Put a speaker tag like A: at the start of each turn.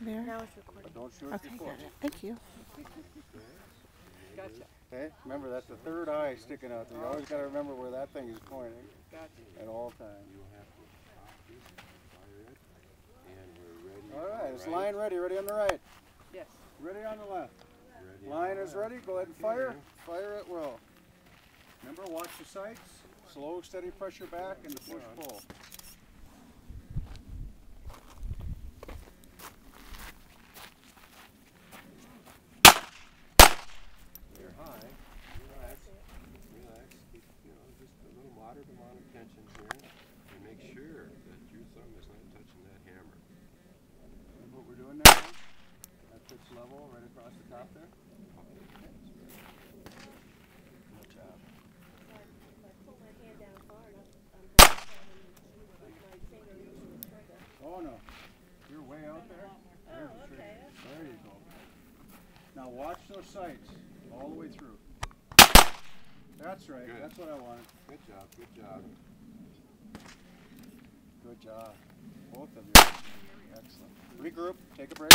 A: There.
B: Now it's recording.
C: But don't shoot
A: Okay,
C: before.
A: got it. Thank you.
D: Gotcha.
C: Okay, remember that's the third eye sticking out there. You always got to remember where that thing is pointing
D: Gotcha.
C: at all times.
E: You'll have to stop this, fire it, and we're ready.
C: All right, it's line ready. Ready on the right.
D: Yes.
C: Ready on the left.
E: Ready
C: Line
E: on
C: is
E: the
C: ready.
E: left.
C: Go ahead and fire. Fire at will. Remember, watch the sights. Slow, steady pressure back and the push pull.
E: You're high. Relax. Relax. Keep, just a little moderate amount of tension here. And make sure that your thumb is not touching that hammer.
C: And what we're doing there, that fits level right across the top there. Good job.
B: If I pull my hand down far enough, I'm having my finger into the trigger.
C: Oh no, you're way out there. There's
B: Oh,
C: the
B: okay.
C: trigger. There you go. Now watch those sights all the way through. That's right.
E: Good.
C: That's what I wanted.
E: Good job. Good job.
C: Good job. Both of you. Excellent. Regroup. Take a break.